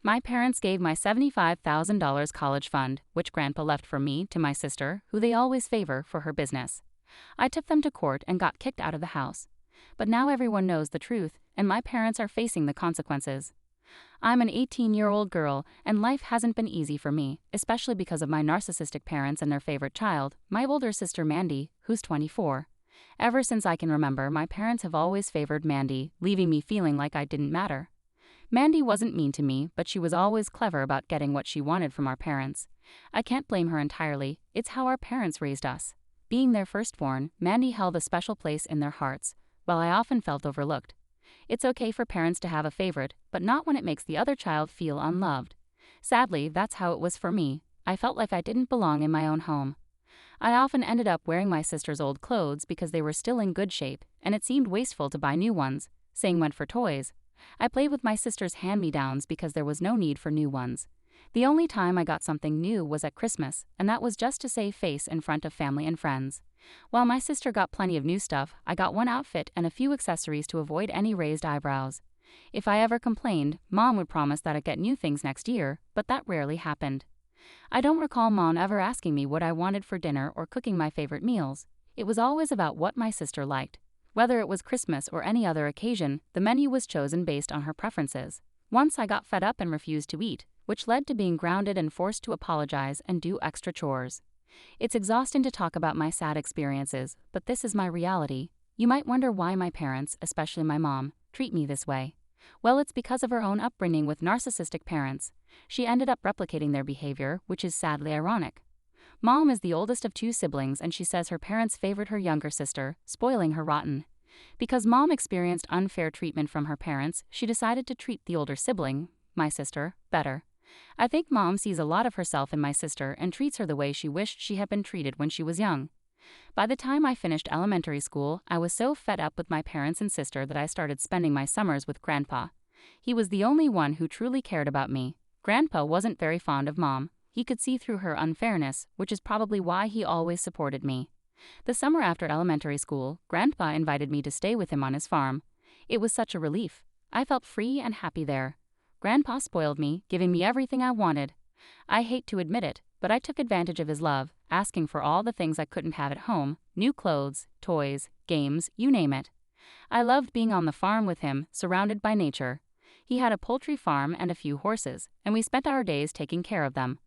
My parents gave my $75,000 college fund, which Grandpa left for me, to my sister, who they always favor for her business. I took them to court and got kicked out of the house. But now everyone knows the truth, and my parents are facing the consequences. I'm an 18-year-old girl, and life hasn't been easy for me, especially because of my narcissistic parents and their favorite child, my older sister Mandy, who's 24. Ever since I can remember, my parents have always favored Mandy, leaving me feeling like I didn't matter. Mandy wasn't mean to me, but she was always clever about getting what she wanted from our parents. I can't blame her entirely, it's how our parents raised us. Being their firstborn, Mandy held a special place in their hearts, while I often felt overlooked. It's okay for parents to have a favorite, but not when it makes the other child feel unloved. Sadly, that's how it was for me. I felt like I didn't belong in my own home. I often ended up wearing my sister's old clothes because they were still in good shape, and it seemed wasteful to buy new ones. Same went for toys. I played with my sister's hand-me-downs because there was no need for new ones. The only time I got something new was at Christmas, and that was just to save face in front of family and friends. While my sister got plenty of new stuff, I got one outfit and a few accessories to avoid any raised eyebrows. If I ever complained, Mom would promise that I'd get new things next year, but that rarely happened. I don't recall Mom ever asking me what I wanted for dinner or cooking my favorite meals. It was always about what my sister liked. Whether it was Christmas or any other occasion, the menu was chosen based on her preferences. Once I got fed up and refused to eat, which led to being grounded and forced to apologize and do extra chores. It's exhausting to talk about my sad experiences, but this is my reality. You might wonder why my parents, especially my mom, treat me this way. Well, it's because of her own upbringing with narcissistic parents. She ended up replicating their behavior, which is sadly ironic. Mom is the oldest of 2 siblings, and she says her parents favored her younger sister, spoiling her rotten. Because Mom experienced unfair treatment from her parents, she decided to treat the older sibling, my sister, better. I think Mom sees a lot of herself in my sister and treats her the way she wished she had been treated when she was young. By the time I finished elementary school, I was so fed up with my parents and sister that I started spending my summers with Grandpa. He was the only one who truly cared about me. Grandpa wasn't very fond of Mom. He could see through her unfairness, which is probably why he always supported me. The summer after elementary school, Grandpa invited me to stay with him on his farm. It was such a relief. I felt free and happy there. Grandpa spoiled me, giving me everything I wanted. I hate to admit it, but I took advantage of his love, asking for all the things I couldn't have at home: new clothes, toys, games, you name it. I loved being on the farm with him, surrounded by nature. He had a poultry farm and a few horses, and we spent our days taking care of them.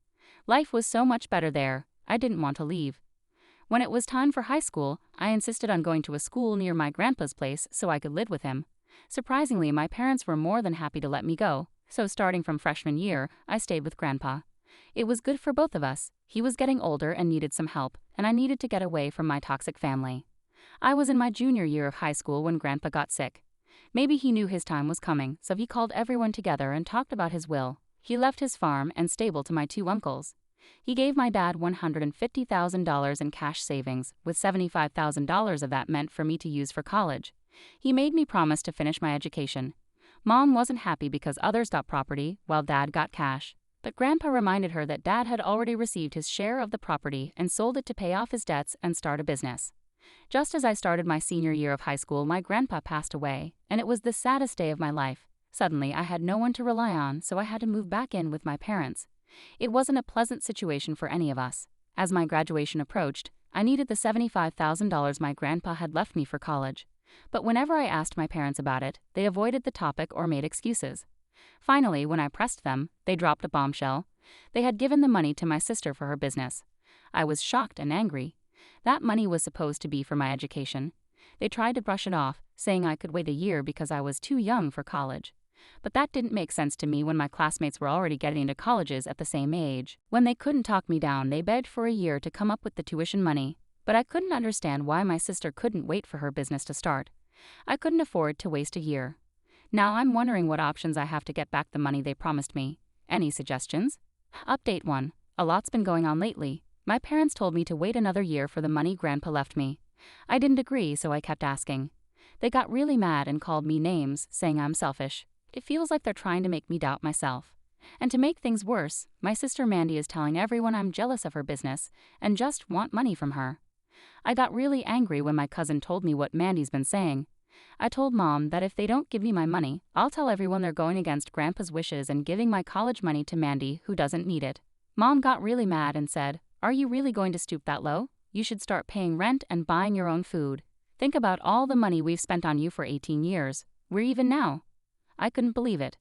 Life was so much better there, I didn't want to leave. When it was time for high school, I insisted on going to a school near my grandpa's place so I could live with him. Surprisingly, my parents were more than happy to let me go. So starting from freshman year, I stayed with Grandpa. It was good for both of us. He was getting older and needed some help, and I needed to get away from my toxic family. I was in my junior year of high school when Grandpa got sick. Maybe he knew his time was coming, so he called everyone together and talked about his will. He left his farm and stable to my 2 uncles. He gave my dad $150,000 in cash savings, with $75,000 of that meant for me to use for college. He made me promise to finish my education. Mom wasn't happy because others got property, while Dad got cash. But Grandpa reminded her that Dad had already received his share of the property and sold it to pay off his debts and start a business. Just as I started my senior year of high school, my grandpa passed away, and it was the saddest day of my life. Suddenly, I had no one to rely on, so I had to move back in with my parents. It wasn't a pleasant situation for any of us. As my graduation approached, I needed the $75,000 my grandpa had left me for college. But whenever I asked my parents about it, they avoided the topic or made excuses. Finally, when I pressed them, they dropped a bombshell. They had given the money to my sister for her business. I was shocked and angry. That money was supposed to be for my education. They tried to brush it off, saying I could wait a year because I was too young for college. But that didn't make sense to me when my classmates were already getting into colleges at the same age. When they couldn't talk me down, they begged for a year to come up with the tuition money. But I couldn't understand why my sister couldn't wait for her business to start. I couldn't afford to waste a year. Now I'm wondering what options I have to get back the money they promised me. Any suggestions? Update 1. A lot's been going on lately. My parents told me to wait another year for the money Grandpa left me. I didn't agree, so I kept asking. They got really mad and called me names, saying I'm selfish. It feels like they're trying to make me doubt myself. And to make things worse, my sister Mandy is telling everyone I'm jealous of her business and just want money from her. I got really angry when my cousin told me what Mandy's been saying. I told Mom that if they don't give me my money, I'll tell everyone they're going against Grandpa's wishes and giving my college money to Mandy, who doesn't need it. Mom got really mad and said, "Are you really going to stoop that low? You should start paying rent and buying your own food. Think about all the money we've spent on you for 18 years. We're even now." I couldn't believe it.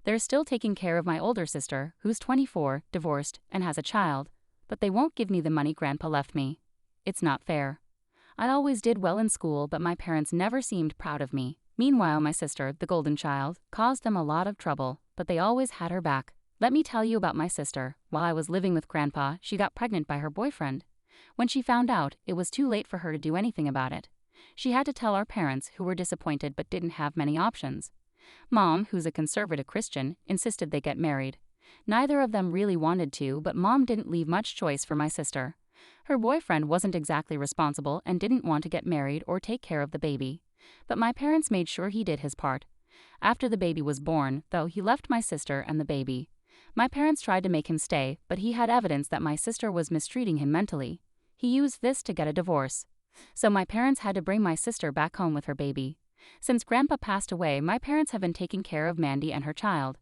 They're still taking care of my older sister, who's 24, divorced, and has a child, but they won't give me the money Grandpa left me. It's not fair. I always did well in school, but my parents never seemed proud of me. Meanwhile, my sister, the golden child, caused them a lot of trouble, but they always had her back. Let me tell you about my sister. While I was living with Grandpa, she got pregnant by her boyfriend. When she found out, it was too late for her to do anything about it. She had to tell our parents, who were disappointed but didn't have many options. Mom, who's a conservative Christian, insisted they get married. Neither of them really wanted to, but Mom didn't leave much choice for my sister. Her boyfriend wasn't exactly responsible and didn't want to get married or take care of the baby. But my parents made sure he did his part. After the baby was born, though, he left my sister and the baby. My parents tried to make him stay, but he had evidence that my sister was mistreating him mentally. He used this to get a divorce. So my parents had to bring my sister back home with her baby. Since Grandpa passed away, my parents have been taking care of Mandy and her child.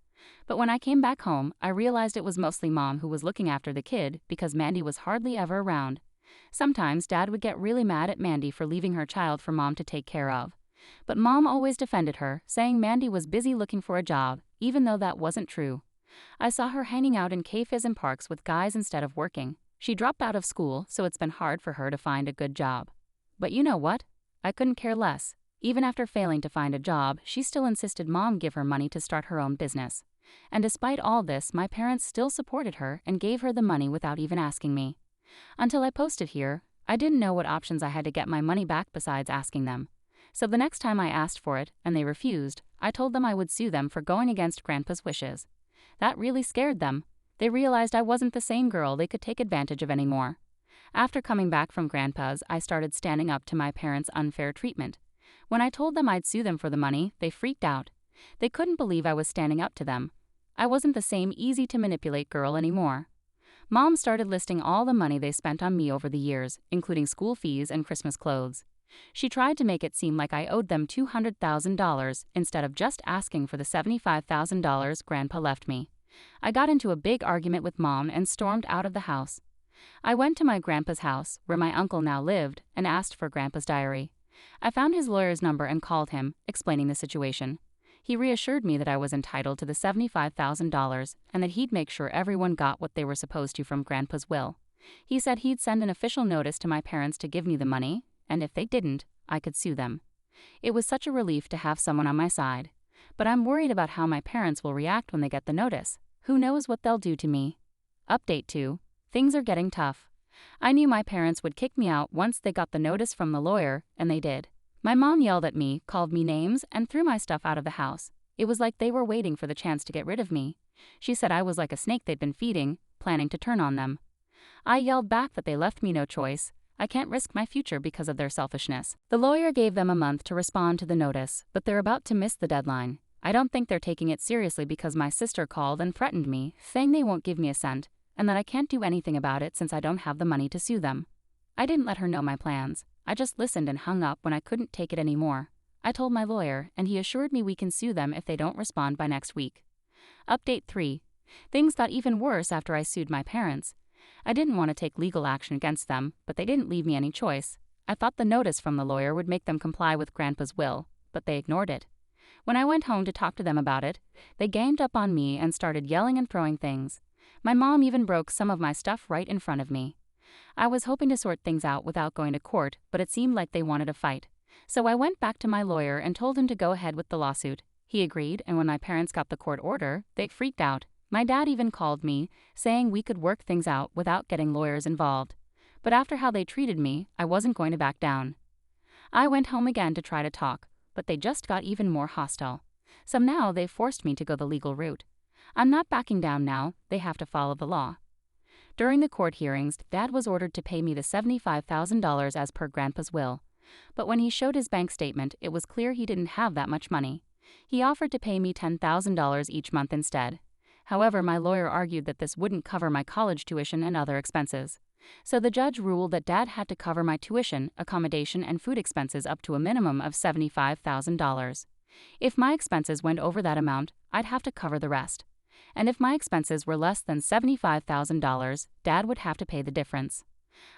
But when I came back home, I realized it was mostly Mom who was looking after the kid because Mandy was hardly ever around. Sometimes Dad would get really mad at Mandy for leaving her child for Mom to take care of. But Mom always defended her, saying Mandy was busy looking for a job, even though that wasn't true. I saw her hanging out in cafes and parks with guys instead of working. She dropped out of school, so it's been hard for her to find a good job. But you know what? I couldn't care less. Even after failing to find a job, she still insisted Mom give her money to start her own business. And despite all this, my parents still supported her and gave her the money without even asking me. Until I posted here, I didn't know what options I had to get my money back besides asking them. So the next time I asked for it, and they refused, I told them I would sue them for going against Grandpa's wishes. That really scared them. They realized I wasn't the same girl they could take advantage of anymore. After coming back from Grandpa's, I started standing up to my parents' unfair treatment. When I told them I'd sue them for the money, they freaked out. They couldn't believe I was standing up to them. I wasn't the same easy-to-manipulate girl anymore. Mom started listing all the money they spent on me over the years, including school fees and Christmas clothes. She tried to make it seem like I owed them $200,000 instead of just asking for the $75,000 Grandpa left me. I got into a big argument with Mom and stormed out of the house. I went to my grandpa's house, where my uncle now lived, and asked for Grandpa's diary. I found his lawyer's number and called him, explaining the situation. He reassured me that I was entitled to the $75,000 and that he'd make sure everyone got what they were supposed to from Grandpa's will. He said he'd send an official notice to my parents to give me the money, and if they didn't, I could sue them. It was such a relief to have someone on my side. But I'm worried about how my parents will react when they get the notice. Who knows what they'll do to me? Update 2. Things are getting tough. I knew my parents would kick me out once they got the notice from the lawyer, and they did. My mom yelled at me, called me names, and threw my stuff out of the house. It was like they were waiting for the chance to get rid of me. She said I was like a snake they'd been feeding, planning to turn on them. I yelled back that they left me no choice. I can't risk my future because of their selfishness. The lawyer gave them a month to respond to the notice, but they're about to miss the deadline. I don't think they're taking it seriously because my sister called and threatened me, saying they won't give me a cent, and that I can't do anything about it since I don't have the money to sue them. I didn't let her know my plans. I just listened and hung up when I couldn't take it anymore. I told my lawyer, and he assured me we can sue them if they don't respond by next week. Update 3. Things got even worse after I sued my parents. I didn't want to take legal action against them, but they didn't leave me any choice. I thought the notice from the lawyer would make them comply with Grandpa's will, but they ignored it. When I went home to talk to them about it, they ganged up on me and started yelling and throwing things. My mom even broke some of my stuff right in front of me. I was hoping to sort things out without going to court, but it seemed like they wanted a fight. So I went back to my lawyer and told him to go ahead with the lawsuit. He agreed, and when my parents got the court order, they freaked out. My dad even called me, saying we could work things out without getting lawyers involved. But after how they treated me, I wasn't going to back down. I went home again to try to talk, but they just got even more hostile. So now they've forced me to go the legal route. I'm not backing down now, they have to follow the law. During the court hearings, Dad was ordered to pay me the $75,000 as per Grandpa's will. But when he showed his bank statement, it was clear he didn't have that much money. He offered to pay me $10,000 each month instead. However, my lawyer argued that this wouldn't cover my college tuition and other expenses. So the judge ruled that Dad had to cover my tuition, accommodation, and food expenses up to a minimum of $75,000. If my expenses went over that amount, I'd have to cover the rest. And if my expenses were less than $75,000, Dad would have to pay the difference.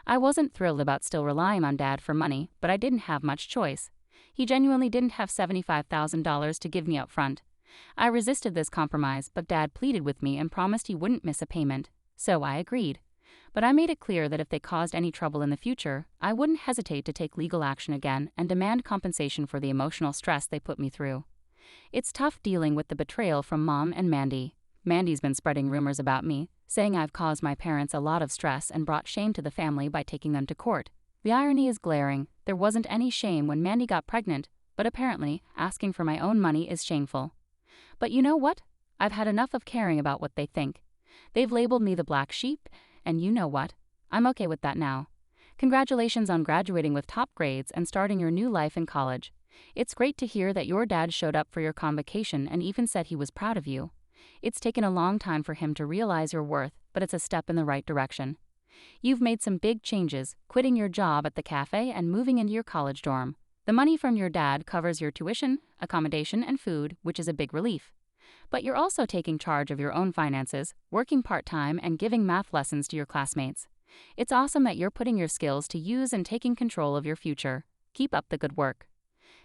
I wasn't thrilled about still relying on Dad for money, but I didn't have much choice. He genuinely didn't have $75,000 to give me up front. I resisted this compromise, but Dad pleaded with me and promised he wouldn't miss a payment, so I agreed. But I made it clear that if they caused any trouble in the future, I wouldn't hesitate to take legal action again and demand compensation for the emotional stress they put me through. It's tough dealing with the betrayal from Mom and Mandy. Mandy's been spreading rumors about me, saying I've caused my parents a lot of stress and brought shame to the family by taking them to court. The irony is glaring. There wasn't any shame when Mandy got pregnant, but apparently, asking for my own money is shameful. But you know what? I've had enough of caring about what they think. They've labeled me the black sheep, and you know what? I'm okay with that now. Congratulations on graduating with top grades and starting your new life in college. It's great to hear that your dad showed up for your convocation and even said he was proud of you. It's taken a long time for him to realize your worth, but it's a step in the right direction. You've made some big changes, quitting your job at the cafe and moving into your college dorm. The money from your dad covers your tuition, accommodation, and food, which is a big relief. But you're also taking charge of your own finances, working part-time, and giving math lessons to your classmates. It's awesome that you're putting your skills to use and taking control of your future. Keep up the good work.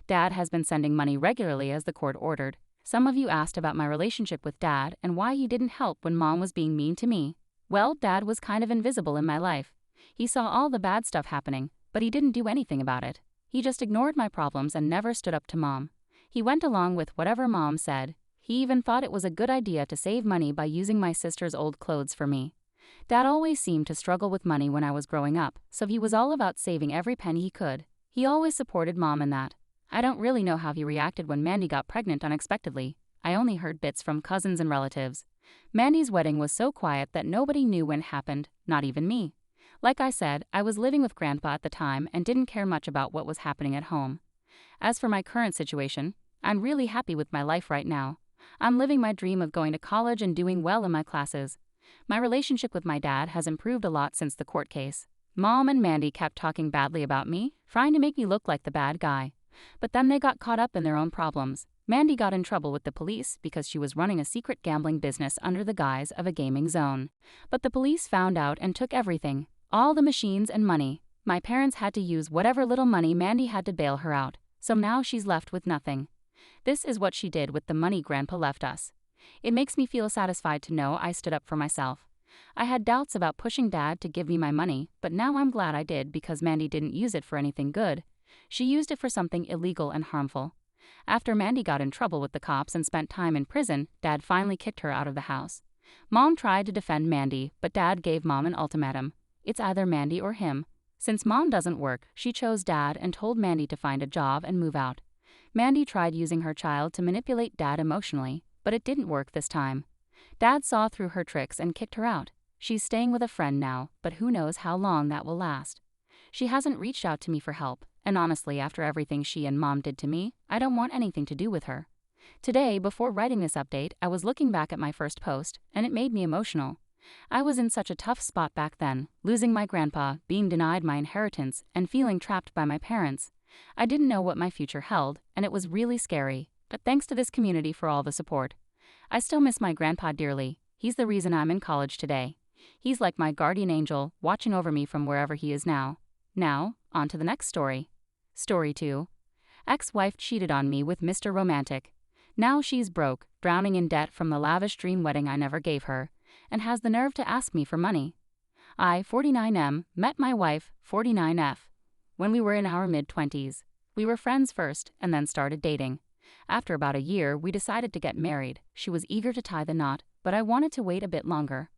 Dad has been sending money regularly as the court ordered. Some of you asked about my relationship with Dad and why he didn't help when Mom was being mean to me. Well, Dad was kind of invisible in my life. He saw all the bad stuff happening, but he didn't do anything about it. He just ignored my problems and never stood up to Mom. He went along with whatever Mom said. He even thought it was a good idea to save money by using my sister's old clothes for me. Dad always seemed to struggle with money when I was growing up, so he was all about saving every penny he could. He always supported Mom in that. I don't really know how he reacted when Mandy got pregnant unexpectedly. I only heard bits from cousins and relatives. Mandy's wedding was so quiet that nobody knew when it happened, not even me. Like I said, I was living with Grandpa at the time and didn't care much about what was happening at home. As for my current situation, I'm really happy with my life right now. I'm living my dream of going to college and doing well in my classes. My relationship with my dad has improved a lot since the court case. Mom and Mandy kept talking badly about me, trying to make me look like the bad guy. But then they got caught up in their own problems. Mandy got in trouble with the police because she was running a secret gambling business under the guise of a gaming zone. But the police found out and took everything, all the machines and money. My parents had to use whatever little money Mandy had to bail her out, so now she's left with nothing. This is what she did with the money Grandpa left us. It makes me feel satisfied to know I stood up for myself. I had doubts about pushing Dad to give me my money, but now I'm glad I did because Mandy didn't use it for anything good. She used it for something illegal and harmful. After Mandy got in trouble with the cops and spent time in prison, Dad finally kicked her out of the house. Mom tried to defend Mandy, but Dad gave Mom an ultimatum. It's either Mandy or him. Since Mom doesn't work, she chose Dad and told Mandy to find a job and move out. Mandy tried using her child to manipulate Dad emotionally, but it didn't work this time. Dad saw through her tricks and kicked her out. She's staying with a friend now, but who knows how long that will last. She hasn't reached out to me for help, and honestly, after everything she and Mom did to me, I don't want anything to do with her. Today, before writing this update, I was looking back at my first post, and it made me emotional. I was in such a tough spot back then, losing my grandpa, being denied my inheritance, and feeling trapped by my parents. I didn't know what my future held, and it was really scary, but thanks to this community for all the support. I still miss my grandpa dearly. He's the reason I'm in college today. He's like my guardian angel, watching over me from wherever he is now. Now, on to the next story. Story 2. Ex-wife cheated on me with Mr. Romantic. Now she's broke, drowning in debt from the lavish dream wedding I never gave her, and has the nerve to ask me for money. I, 49M, met my wife, 49F, when we were in our mid-20s. We were friends first, and then started dating. After about a year, we decided to get married. She was eager to tie the knot, but I wanted to wait a bit longer.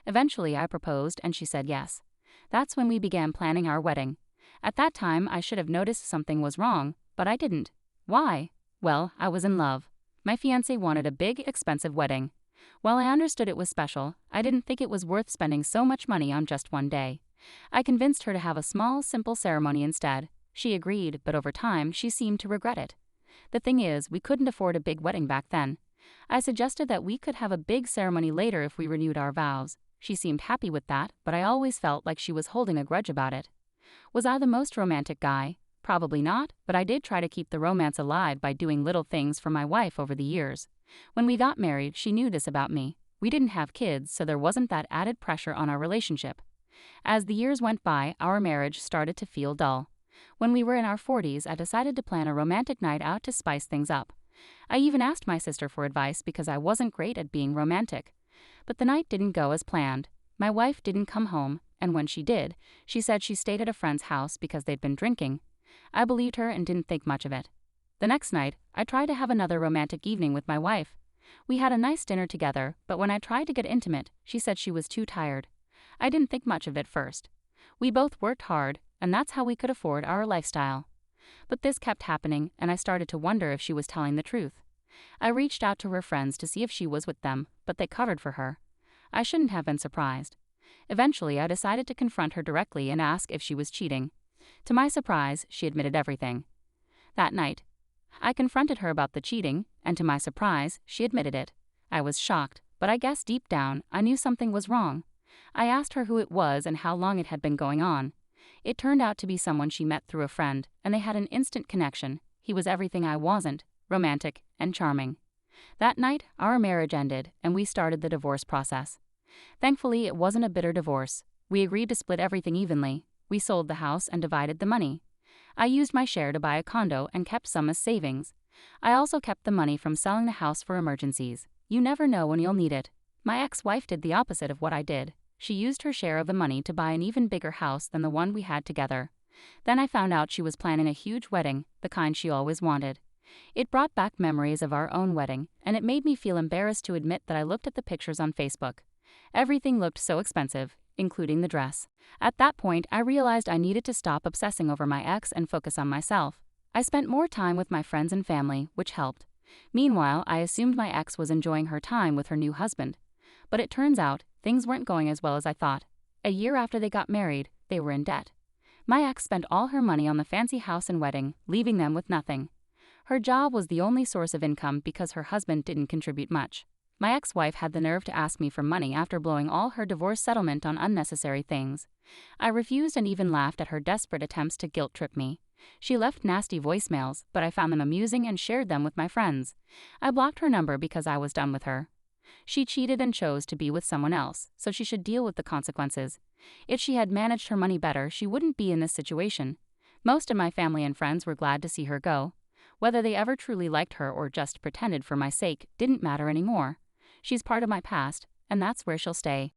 Eventually, I proposed, and she said yes. That's when we began planning our wedding. At that time, I should have noticed something was wrong, but I didn't. Why? Well, I was in love. My fiancé wanted a big, expensive wedding. While I understood it was special, I didn't think it was worth spending so much money on just one day. I convinced her to have a small, simple ceremony instead. She agreed, but over time, she seemed to regret it. The thing is, we couldn't afford a big wedding back then. I suggested that we could have a big ceremony later if we renewed our vows. She seemed happy with that, but I always felt like she was holding a grudge about it. Was I the most romantic guy? Probably not, but I did try to keep the romance alive by doing little things for my wife over the years. When we got married, she knew this about me. We didn't have kids, so there wasn't that added pressure on our relationship. As the years went by, our marriage started to feel dull. When we were in our 40s, I decided to plan a romantic night out to spice things up. I even asked my sister for advice because I wasn't great at being romantic. But the night didn't go as planned. My wife didn't come home, and when she did, she said she stayed at a friend's house because they'd been drinking. I believed her and didn't think much of it. The next night, I tried to have another romantic evening with my wife. We had a nice dinner together, but when I tried to get intimate, she said she was too tired. I didn't think much of it first. We both worked hard, and that's how we could afford our lifestyle. But this kept happening, and I started to wonder if she was telling the truth. I reached out to her friends to see if she was with them, but they covered for her. I shouldn't have been surprised. Eventually, I decided to confront her directly and ask if she was cheating. To my surprise, she admitted everything. That night, I confronted her about the cheating, and to my surprise, she admitted it. I was shocked, but I guess deep down, I knew something was wrong. I asked her who it was and how long it had been going on. It turned out to be someone she met through a friend, and they had an instant connection. He was everything I wasn't, romantic and charming. That night, our marriage ended, and we started the divorce process. Thankfully, it wasn't a bitter divorce. We agreed to split everything evenly. We sold the house and divided the money. I used my share to buy a condo and kept some as savings. I also kept the money from selling the house for emergencies. You never know when you'll need it. My ex-wife did the opposite of what I did. She used her share of the money to buy an even bigger house than the one we had together. Then I found out she was planning a huge wedding, the kind she always wanted. It brought back memories of our own wedding, and it made me feel embarrassed to admit that I looked at the pictures on Facebook. Everything looked so expensive, including the dress. At that point, I realized I needed to stop obsessing over my ex and focus on myself. I spent more time with my friends and family, which helped. Meanwhile, I assumed my ex was enjoying her time with her new husband. But it turns out, things weren't going as well as I thought. A year after they got married, they were in debt. My ex spent all her money on the fancy house and wedding, leaving them with nothing. Her job was the only source of income because her husband didn't contribute much. My ex-wife had the nerve to ask me for money after blowing all her divorce settlement on unnecessary things. I refused and even laughed at her desperate attempts to guilt-trip me. She left nasty voicemails, but I found them amusing and shared them with my friends. I blocked her number because I was done with her. She cheated and chose to be with someone else, so she should deal with the consequences. If she had managed her money better, she wouldn't be in this situation. Most of my family and friends were glad to see her go. Whether they ever truly liked her or just pretended for my sake didn't matter anymore. She's part of my past, and that's where she'll stay.